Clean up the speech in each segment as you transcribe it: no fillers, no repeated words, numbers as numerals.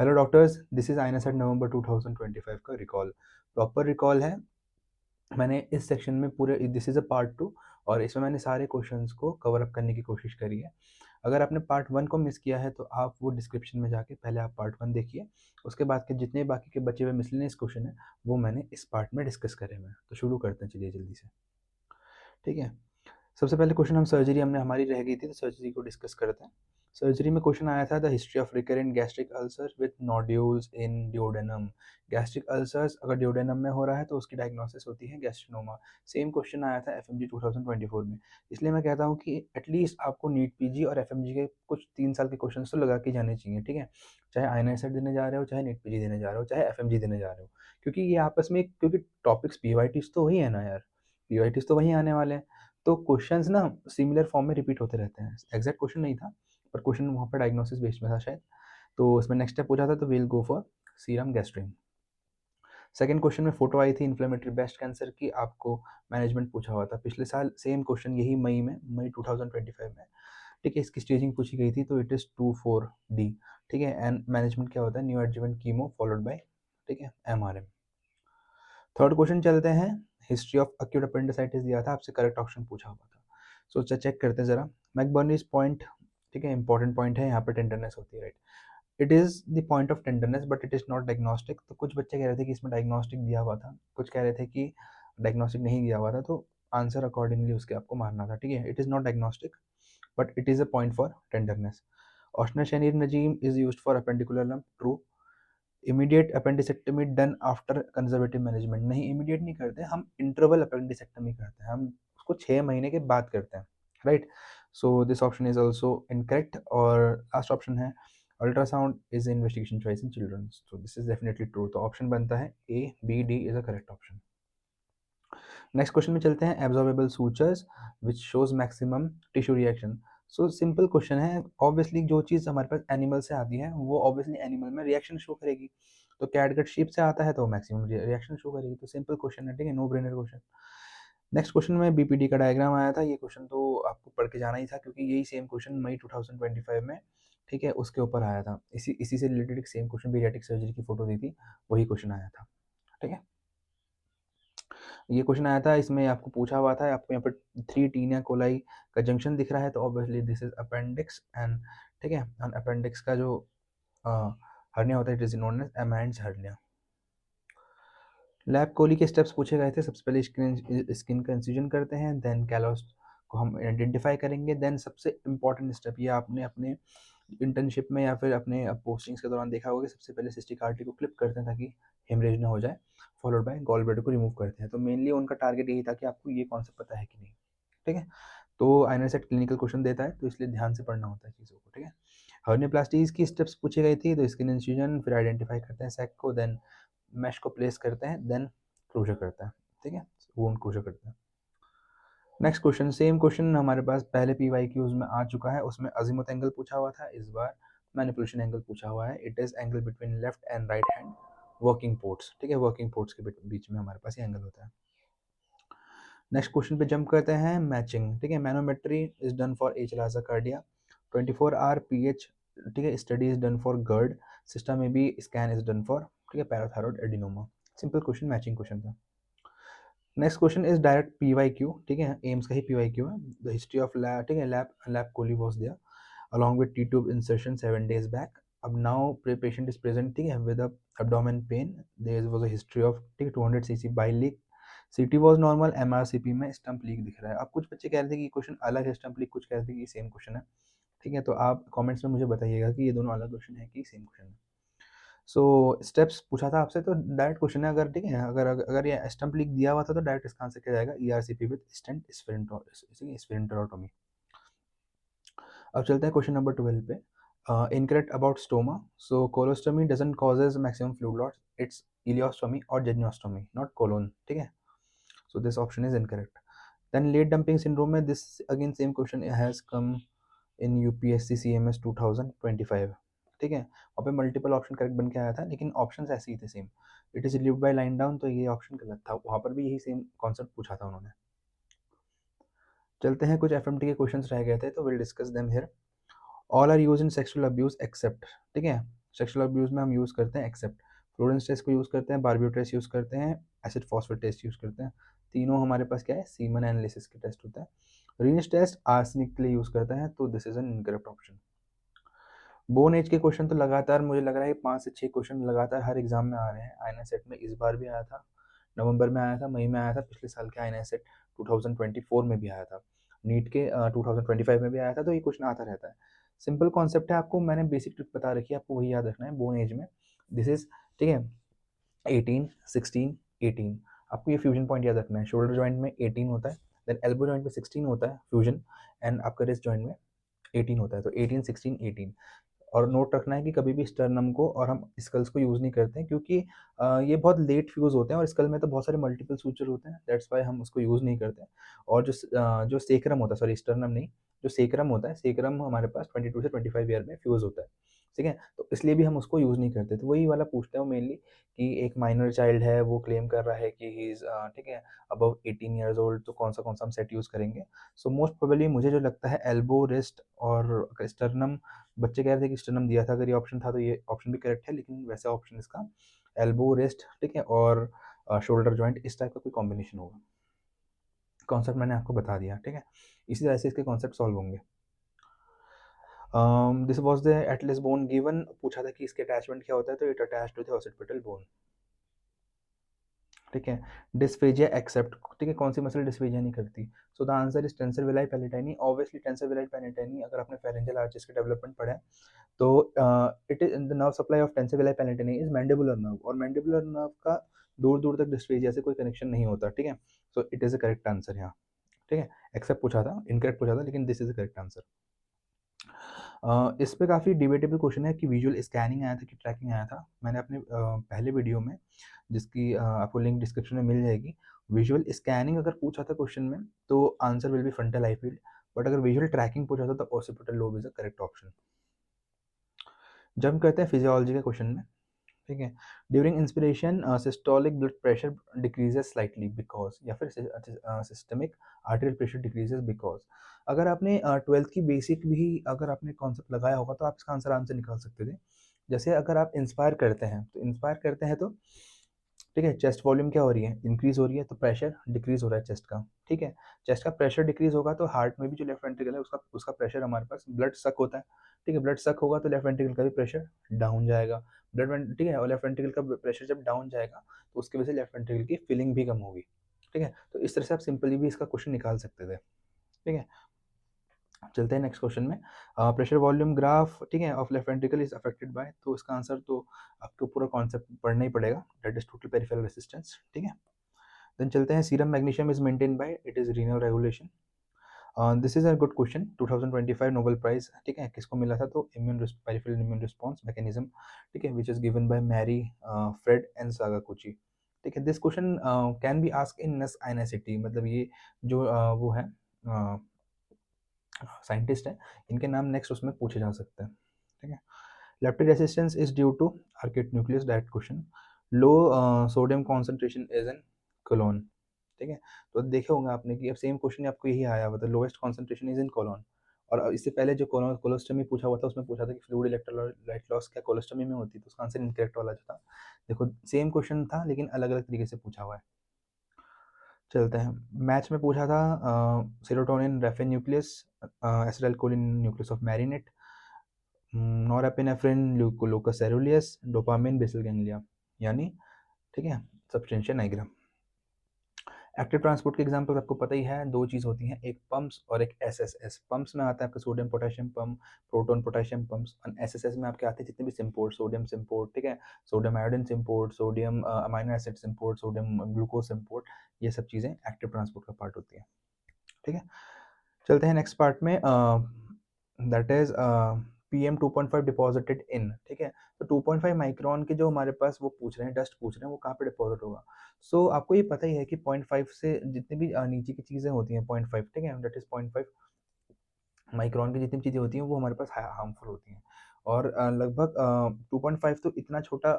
Hello doctors, this is आईना set नवंबर 2025 का recall. Proper recall है। मैंने इस सेक्शन में पूरे, दिस इज़ अ पार्ट 2, और इसमें मैंने सारे क्वेश्चंस को कवर अप करने की कोशिश करी है। अगर आपने पार्ट 1 को मिस किया है तो आप वो डिस्क्रिप्शन में जाके पहले आप पार्ट 1 देखिए। उसके बाद के जितने बाकी के बचे हुए मिसलेनियस क्वेश्चन हैं वो मैंने इस पार्ट में डिस्कस करे हुए हैं। तो शुरू करते हैं, चलिए जल्दी से। ठीक है, सबसे पहले क्वेश्चन हम सर्जरी हमने हमारी रह गई थी तो सर्जरी को डिस्कस करते हैं। सर्जरी में क्वेश्चन आया था the history of recurrent gastric ulcer with nodules in duodenum. Gastric ulcers अगर डिओडेनम में हो रहा है तो उसकी डायग्नोसिस होती है गैस्ट्रिनोमा। सेम क्वेश्चन आया था एफएमजी 2024 में। इसलिए मैं कहता हूँ कि एटलीस्ट आपको नीट पीजी और एफएमजी के कुछ 3 साल के क्वेश्चन तो लगा के जाने चाहिए। ठीक है, चाहे आईएनआईएसएट देने जा रहे हो, चाहे नीट पीजी देने जा रहे हो, चाहे एफएमजी देने जा रहे हो, क्योंकि ये आपस में, क्योंकि टॉपिक्स पीवाईटीज तो वही है ना यार, पीवाईटीज तो वही आने वाले हैं। तो क्वेश्चंस ना सिमिलर फॉर्म में रिपीट होते रहते हैं। एग्जैक्ट क्वेश्चन नहीं था, पर क्वेश्चन वहाँ पर डायग्नोसिस बेस्ड में था शायद। तो इसमें नेक्स्ट स्टेप पूछा था तो will go for serum gastrin. Second question में फोटो आई थी इन्फ्लेमेटरी ब्रेस्ट कैंसर की, आपको मैनेजमेंट पूछा हुआ था पिछले साल। सेम क्वेश्चन यही मई 2025 में। ठीक है, इसकी स्टेजिंग पूछी गई थी तो इट इज़ 2-4D। ठीक है, एंड मैनेजमेंट क्या होता है, new adjuvant chemo followed by, ठीक है, एमआरएम। थर्ड क्वेश्चन चलते हैं। हिस्ट्री ऑफ एक्यूट अपेंडिसाइटिस दिया था आपसे, करेक्ट ऑप्शन पूछा हुआ था। सो चेक करते हैं जरा। मैकबर्नीज पॉइंट, ठीक है, इंपॉर्टेंट पॉइंट है, यहाँ पर टेंडरनेस होती है, right. It is the point of tenderness but it is not diagnostic. तो कुछ बच्चे कह रहे थे कि इसमें डायग्नोस्टिक दिया हुआ था, कुछ कह रहे थे कि डायग्नोस्टिक नहीं दिया हुआ था, तो आंसर अकॉर्डिंगली उसके आपको मारना था। ठीक है, it is not diagnostic but it is a point for tenderness. Ochsner शनीर regimen is used for appendicular lump, true. Immediate appendicectomy done after conservative management, नहीं इमीडिएट नहीं करते हम, इंटरवल अपेंडिसेक्टमी करते हैं हम, उसको 6 महीने के बाद करते हैं, right. So this option is also incorrect. और लास्ट ऑप्शन है ultrasound is investigation choice in children, so this is definitely true. तो ऑप्शन बनता है A, B, D is a correct option. Next question में चलते हैं। Absorbable sutures which shows maximum tissue reaction. So simple question है। Obviously जो चीज़ हमारे पास animal से आती है वो ऑब्वियसली एनिमल में रिएक्शन शो करेगी। तो कैटगट शीप से आता है तो मैक्सिमम रिएक्शन शो करेगी। तो सिंपल क्वेश्चन है, ठीक है, no brainer question. Next question में बीपीडी का डायग्राम आया था। ये क्वेश्चन तो आपको पढ़ के जाना ही था क्योंकि यही सेम क्वेश्चन मई 2025 में, ठीक है, उसके ऊपर आया था। इसी से रिलेटेड एक सेम क्वेश्चन, पीडियाट्रिक सर्जरी की फोटो दी थी, वही क्वेश्चन आया था। ठीक है, ये क्वेश्चन आया था, इसमें आपको पूछा हुआ था, आपको यहाँ पर 3 टीनिया कोलाई का जंक्शन दिख रहा है तो obviously this is appendix and, ठीक है, एंड अपेंडिक्स का जो हर्निया होता है it is known as Amyand's hernia. Lap chole के स्टेप्स पूछे गए थे। सबसे पहले स्किन का इंसिजन करते हैं, देन कैलोस को हम आइडेंटिफाई करेंगे, देन सबसे इंपॉर्टेंट स्टेप, ये आपने अपने इंटर्नशिप में या फिर अपने पोस्टिंग्स के दौरान देखा होगा कि सबसे पहले सिस्टिक आर्टरी को क्लिप करते हैं ताकि हेमरेज ना हो जाए, फॉलोड बाय गॉल ब्लैडर को रिमूव करते हैं। तो मेनली उनका टारगेट यही था कि आपको ये कॉन्सेप्ट पता है कि नहीं। ठीक है, तो आईएनएसएट क्लिनिकल क्वेश्चन देता है तो इसलिए ध्यान से पढ़ना होता है चीज़ों को। ठीक है, हर्नियोप्लास्टीज की स्टेप्स पूछी गई थी, तो स्किन इंसिजन, फिर आइडेंटिफाई करते हैं सैक को, देन मैश को प्लेस करते हैं, देन क्लोजर करते हैं। ठीक है, वुंड क्लोजर करते हैं। नेक्स्ट क्वेश्चन, सेम क्वेश्चन हमारे पास पहले पीवाईक्यूज में आ चुका है, उसमें अजीमुथ एंगल पूछा हुआ था, इस बार मैनिपुलेशन एंगल पूछा हुआ है। It is angle between left and right hand working ports. ठीक है, वर्किंग पोर्ट्स के बीच में हमारे पास ये एंगल होता है। नेक्स्ट क्वेश्चन पे जंप करते हैं। मैचिंग, ठीक है, manometry is done for achalasia cardia, 24 hour pH, ठीक है, study is done for GERD sestamibi scan is done for, ठीक है, parathyroid adenoma. Simple question, matching question था। Next question is direct PYQ, ठीक है, एम्स का ही PYQ है। द हिस्ट्री ऑफ लैब, ठीक है, lap chole was there along with T-tube insertion 7 days back. अब now patient is present, ठीक है, with a abdomen pain. There was a history of, ठीक है, 200 cc bile leak. CT was normal, MRCP में stump leak दिख रहा है। अब कुछ बच्चे कह रहे थे कि क्वेश्चन अलग है स्टम्प लीक, कुछ कह रहे थे कि सेम क्वेश्चन है। ठीक है, तो आप कमेंट्स में मुझे बताइएगा कि ये दोनों अलग क्वेश्चन है कि सेम क्वेश्चन है। सो स्टेप्स पूछा था आपसे तो डायरेक्ट क्वेश्चन है। अगर, ठीक है, अगर ये स्टम्प लीक दिया हुआ था तो डायरेक्ट इसका आंसर क्या जाएगा, ERCP विद स्टेंट स्फेरेंटोटॉमी। अब चलते हैं क्वेश्चन नंबर 12 पे। Incorrect about stoma. So colostomy doesn't causes maximum fluid loss, it's ileostomy और जेनियोस्टोमी, नॉट कोलोन। ठीक है, so this option is incorrect. Then late dumping syndrome में, this again same question has come in UPSC CMS 2025। ठीक है, वहाँ पे multiple option correct बन के आया था लेकिन ऑप्शन ऐसे ही थे same. It is relieved by line down, तो ये ऑप्शन गलत था, वहाँ पर भी यही सेम कॉन्सेप्ट पूछा था उन्होंने। चलते हैं, कुछ एफएमटी के क्वेश्चंस रह गए थे तो will discuss them here. All are use in sexual abuse except, ठीक है, सेक्सुअल अब्यूज़ में हम यूज़ करते हैं एक्सेप्ट, फ्लोरेंस टेस्ट को यूज़ करते हैं, बारबियो टेस्ट यूज़ करते हैं, एसिड फॉस्फेट टेस्ट यूज़ करते हैं। तीनों हमारे पास क्या है, सीमन एनालिसिस के टेस्ट होता है। रीनिश टेस्ट आर्सेनिक के लिए यूज़ करते हैं, तो this is an incorrect option. Bone age के क्वेश्चन तो लगातार मुझे लग रहा है 5 से 6 क्वेश्चन लगातार हर एग्जाम में आ रहे हैं। आईना सेट में इस बार भी आया था, नवंबर में आया था, मई में आया था, पिछले साल के आईना सेट 2024 में भी आया था, नीट के 2025 में भी आया था, तो ये क्वेश्चन आता रहता है। सिंपल कॉन्सेप्ट है, आपको मैंने बेसिक ट्रिक बता रखी है, आपको वही याद रखना है। बोन एज में दिस इज, ठीक है, 18, 16, 18, आपको ये फ्यूजन पॉइंट याद रखना है। शोल्डर जॉइंट में 18 होता है, देन एल्बो जॉइंट में 16 होता है फ्यूजन, एंड आपका रिस्ट जॉइंट में 18 होता है, तो 18, 16, 18। और नोट रखना है कि कभी भी स्टर्नम को और हम स्कल्स को यूज़ नहीं करते हैं, क्योंकि ये बहुत लेट फ्यूज़ होते हैं और स्कल में तो बहुत सारे मल्टीपल सूचर होते हैं, दैट्स वाई हम उसको यूज़ नहीं करते हैं। और जो सेक्रम होता है, सॉरी स्टर्नम नहीं, जो सेक्रम होता है, सेक्रम हमारे पास 22 से 25 ईयर में फ्यूज़ होता है, ठीक है, तो इसलिए भी हम उसको यूज़ नहीं करते। तो वही वाला पूछते हैं वो मेनली, कि एक माइनर चाइल्ड है, वो क्लेम कर रहा है कि ही इज़ ठीक है, अबव 18 ईयर्स ओल्ड, तो कौन सा हम सेट यूज़ करेंगे। सो मोस्ट प्रोबेबली मुझे जो लगता है एल्बो, रिस्ट और स्टर्नम, बच्चे कह रहे थे कि स्टर्नम दिया था, अगर ये ऑप्शन था तो ये ऑप्शन भी करेक्ट है, लेकिन वैसा ऑप्शन इसका एल्बो, रिस्ट, ठीक है, और शोल्डर जॉइंट, इस टाइप का कोई कॉम्बिनेशन होगा। कॉन्सेप्ट मैंने आपको बता दिया, ठीक है, इसी तरह से इसके कॉन्सेप्ट सॉल्व होंगे। This was the atlas bone given, पूछा था कि इसके अटैचमेंट क्या होता है, तो it attached to the occipital bone, ठीक है। डिस्फेजिया एक्सेप्ट, ठीक है, कौन सी मसल डिस्फेजिया नहीं करती। So the answer is tensor veli palatini, obviously tensor veli palatini, अगर आपने फेरेंजियल आर्चेस के डेवलपमेंट पढ़ा है तो it is the nerve supply of tensor veli palatini is mandibular nerve, और मैंडिबुलर नर्व का दूर दूर तक डिस्फेजिया से कोई कनेक्शन नहीं होता, ठीक है। So it is a correct answer यहाँ, ठीक है। एक्सेप्ट पूछा था, इनकरेक्ट पूछा था, लेकिन this is a correct answer. इस पे काफ़ी डिबेटेबल क्वेश्चन है कि विजुअल स्कैनिंग आया था कि ट्रैकिंग आया था। मैंने अपने पहले वीडियो में, जिसकी आपको लिंक डिस्क्रिप्शन में मिल जाएगी, विजुअल स्कैनिंग अगर पूछा था क्वेश्चन में तो answer will be frontal I field, but अगर विजुअल ट्रैकिंग पूछा था तो occipital lobe is a correct option. जब हम कहते हैं फिजियोलॉजी के क्वेश्चन में, ठीक है, during inspiration systolic blood pressure decreases slightly because, या फिर systemic arterial pressure decreases because. अगर आपने 12th की बेसिक भी अगर आपने कॉन्सेप्ट लगाया होगा तो आप इसका आंसर आराम से निकाल सकते थे। जैसे अगर आप इंस्पायर करते हैं, तो इंस्पायर करते हैं तो, ठीक है, चेस्ट वॉल्यूम क्या हो रही है, इंक्रीज हो रही है, तो प्रेशर डिक्रीज हो रहा है चेस्ट का, ठीक है। चेस्ट का प्रेशर डिक्रीज होगा तो हार्ट में भी जो लेफ्ट वेंट्रिकल है उसका उसका प्रेशर, हमारे पास ब्लड सक होता है, ठीक है, ब्लड सक होगा तो लेफ्ट वेंट्रिकल का भी प्रेशर डाउन जाएगा, ठीक है, और लेफ्ट वेंट्रिकल का प्रेशर जब डाउन जाएगा तो उसकी वजह से लेफ्ट वेंट्रिकल की फीलिंग भी कम होगी, ठीक है। तो इस तरह से आप सिंपली भी इसका क्वेश्चन निकाल सकते थे, ठीक है। चलते हैं नेक्स्ट क्वेश्चन में। प्रेशर वॉल्यूम ग्राफ, ठीक है, of left ventricle is affected by, तो इसका आंसर तो आपको पूरा कॉन्सेप्ट पढ़ना ही पड़ेगा, that is total peripheral resistance, ठीक है। देन चलते हैं, serum magnesium is maintain by, it is renal regulation. This is a good question, 2025 Nobel prize, ठीक है, किसको मिला था, तो पेरिफेरल इम्यून रिस्पॉन्स मैकेनिज्म, ठीक है, which is given by Mary Fred and Sagakuchi, ठीक है। This question can be ask in next INICET, मतलब ये जो वो है साइंटिस्ट है, इनके नाम नेक्स्ट उसमें पूछे जा सकते हैं, ठीक है। Leptin resistance is due to arcuate nucleus, direct question. Low sodium concentration is in colon, ठीक है। तो देखे होंगे आपने कि अब सेम क्वेश्चन आपको यही आया हुआ था, lowest concentration is in colon. और इससे पहले जो कोलोस्टमी पूछा हुआ था उसमें पूछा था कि फ्लूइड इलेक्ट्रोलाइट लॉस क्या कोलोस्टमी में होती है, तो उसका आंसर इनकरेक्ट वाला जो था, देखो सेम क्वेश्चन था लेकिन अलग अलग तरीके से पूछा हुआ है। चलते हैं, मैच में पूछा था serotonin raphe nucleus, acetylcholine nucleus of Meynert, norepinephrine locus coeruleus, dopamine basal ganglia, यानी, ठीक है, सब्सटेंशिया नाइग्रा। एक्टिव ट्रांसपोर्ट के एग्जाम्पल आपको पता ही है, दो चीज़ होती हैं, एक पम्प्स और एक एसएसएस। पम्प्स में आता है आपका sodium potassium pump, proton potassium pumps, और एसएसएस में आपके आते हैं जितने भी सिम्पोर्ट, सोडियम सिम्पोर्ट, ठीक है, sodium iodine symport, sodium amino acid symport, sodium glucose symport, ये सब चीज़ें एक्टिव ट्रांसपोर्ट का पार्ट होती है, ठीक है। चलते हैं नेक्स्ट पार्ट में, that is PM2.5 deposited in, ठीक है। तो 2.5 माइक्रोन के जो हमारे पास वो पूछ रहे हैं, डस्ट पूछ रहे हैं, वो कहाँ पे डिपॉजिट होगा। सो आपको ये पता ही है कि 0.5 से जितनी भी नीचे की चीज़ें होती हैं 0.5, ठीक है, दैट इज 0.5 माइक्रोन की जितनी भी चीज़ें होती हैं वो हमारे पास हार्मफुल होती हैं। और लगभग 2.5 तो इतना छोटा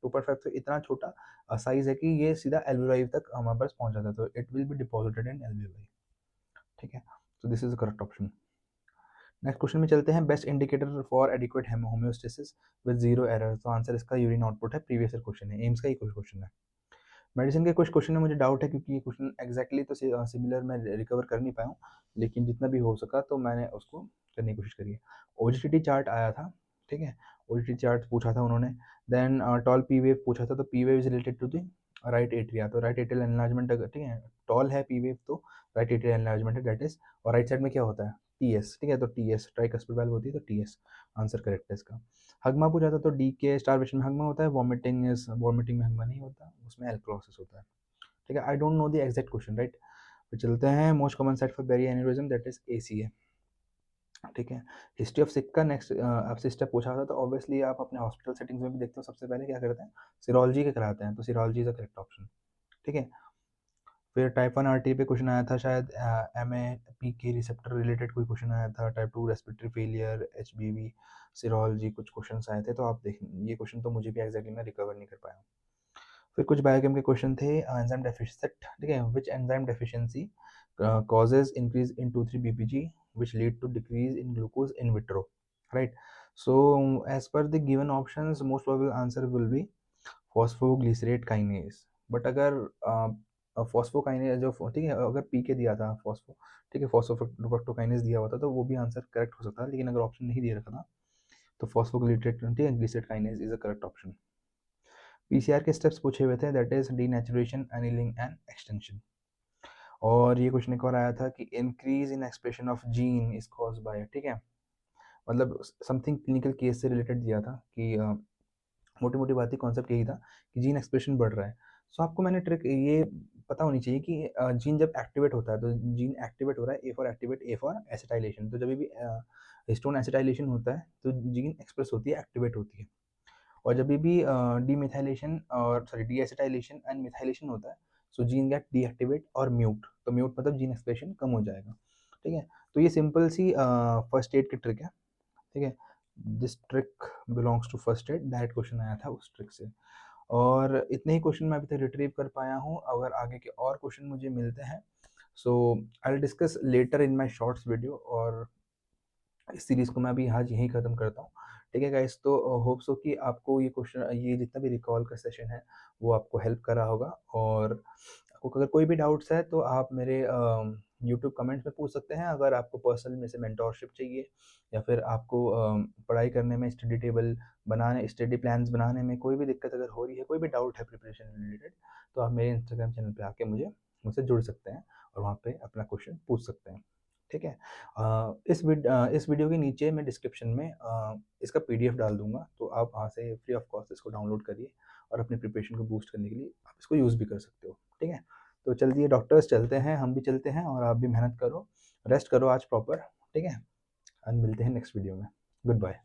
2.5 तो इतना छोटा साइज है कि ये सीधा एल्वेलाई तक हमारे पास पहुंच जाता है, तो it will be deposited in alveoli, ठीक है। So this is the correct option. Next question में चलते हैं, best indicator for adequate homeostasis with zero error. तो आंसर इसका यूरिन आउटपुट है, प्रीवियस ईयर क्वेश्चन है, एम्स का ही कुछ क्वेश्चन है। मेडिसिन के कुछ क्वेश्चन में मुझे डाउट है क्योंकि ये क्वेश्चन एग्जैक्टली तो सिमिलर मैं रिकवर कर नहीं पाया हूँ, लेकिन जितना भी हो सका तो मैंने उसको करने की कोशिश करी है। ओजिटी चार्ट आया था, ठीक है, ओजिटी चार्ट पूछा था उन्होंने। देन टॉल पी वेव पूछा था, तो P wave is related to the right atria, तो राइट एट्रियल एनलार्जमेंट अगर, ठीक है, टॉल है पी वेव तो राइट एट्रियल एनलार्जमेंट है दैट इज, और राइट साइड में क्या होता है, टी एस, ठीक है, तो टी एस ट्राइकस्पिड वाल्व होती है, तो टी एस आंसर करेक्ट है इसका। हगमा पूछा था, तो डी के स्टारवेशन में हगमा होता है, वॉमिटिंग में हगमा नहीं होता, उसमें एल्क्रोसिस होता है, ठीक है। I don't know the exact question, right. तो चलते हैं, most common site for berry aneurysm that is ACA, ठीक है। हिस्ट्री ऑफ सिक का नेक्स्ट आपसे स्टेप पूछा था, तो ऑब्वियसली आप अपने हॉस्पिटल सेटिंग्स में भी देखते हो, सबसे पहले क्या करते हैं, सीरोलॉजी के कराते हैं, तो serology is the correct option, ठीक है। फिर टाइप 1 आरटी पे क्वेश्चन आया था शायद, एम ए पी के रिसेप्टर रिलेटेड कोई क्वेश्चन आया था, type 2 respiratory failure, H B V, serology कुछ क्वेश्चन आए थे, तो आप देख, ये क्वेश्चन तो मुझे भी एग्जैक्टली मैं रिकवर नहीं कर पाया। फिर कुछ बायोकेम के क्वेश्चन थे, एंजाइम डेफिशिएंट, ठीक है, which enzyme deficiency causes increase in 2,3 BPG which lead to decrease in glucose in vitro, right? So as per the given options, most probable answer will be phosphoglycerate kinase, but अगर phosphokinase जो, ठीक है, अगर P के दिया था phospho, ठीक है, फॉस्फोफ्रक्टोकाइनेज दिया हुआ था तो वो भी आंसर करेक्ट हो सकता है, लेकिन अगर ऑप्शन नहीं दे रखा था तो फॉस्फोग्लिसरेट, ठीक है, glycerate kinase is a correct option. PCR के स्टेप्स पूछे हुए थे, that is denaturation, annealing and extension. और ये क्वेश्चन एक और आया था कि increase in expression of gene is cause by, ठीक है, मतलब समथिंग क्लिनिकल केस से रिलेटेड दिया था कि मोटी मोटी बात ही कॉन्सेप्ट यही था कि जीन एक्सप्रेशन बढ़ रहा है। सो आपको मैंने ट्रिक ये पता होनी चाहिए कि जीन जब एक्टिवेट होता है, तो जीन एक्टिवेट हो रहा है, A for activate, A for acetylation, तो जब भी हिस्टोन एसिटाइलेशन होता है तो जीन एक्सप्रेस होती है, एक्टिवेट होती है। और जब भी डीमिथाइलेशन और सॉरी डीएसिटाइलेशन एंड मिथाइलेशन होता है, सो जीन गेट डीएक्टिवेट और म्यूट, तो म्यूट मतलब जीन एक्सप्रेशन कम हो जाएगा, ठीक है। तो ये सिंपल सी फर्स्ट एड की ट्रिक है, ठीक है, this trick belongs to first aid, direct question आया था उस ट्रिक से। और इतने ही क्वेश्चन मैं अभी तक रिट्रीव कर पाया हूँ, अगर आगे के और क्वेश्चन मुझे मिलते हैं so I will discuss later in my shorts video, और इस सीरीज़ को मैं अभी आज यहीं ख़त्म करता हूँ, ठीक है गाइस। तो होप सो कि आपको ये क्वेश्चन, ये जितना भी रिकॉल का सेशन है वो आपको हेल्प करा होगा, और आपको अगर कोई भी डाउट्स है तो आप मेरे यूट्यूब कमेंट्स में पूछ सकते हैं। अगर आपको पर्सनल में से मेंटोरशिप चाहिए, या फिर आपको पढ़ाई करने में, स्टडी टेबल बनाने, स्टडी प्लान्स बनाने में कोई भी दिक्कत अगर हो रही है, कोई भी डाउट है प्रिपरेशन रिलेटेड, तो आप मेरे इंस्टाग्राम चैनल पे आके मुझसे जुड़ सकते हैं और वहाँ पे अपना क्वेश्चन पूछ सकते हैं, ठीक है। इस वीडियो के नीचे मैं डिस्क्रिप्शन में इसका पीडीएफ डाल दूंगा, तो आप वहाँ से फ्री ऑफ कॉस्ट इसको डाउनलोड करिए और अपनी प्रिपरेशन को बूस्ट करने के लिए आप इसको यूज़ भी कर सकते हो, ठीक है। तो चलिए डॉक्टर्स, चलते हैं, हम भी चलते हैं, और आप भी मेहनत करो, रेस्ट करो आज प्रॉपर, ठीक है, और मिलते हैं नेक्स्ट वीडियो में। Good bye.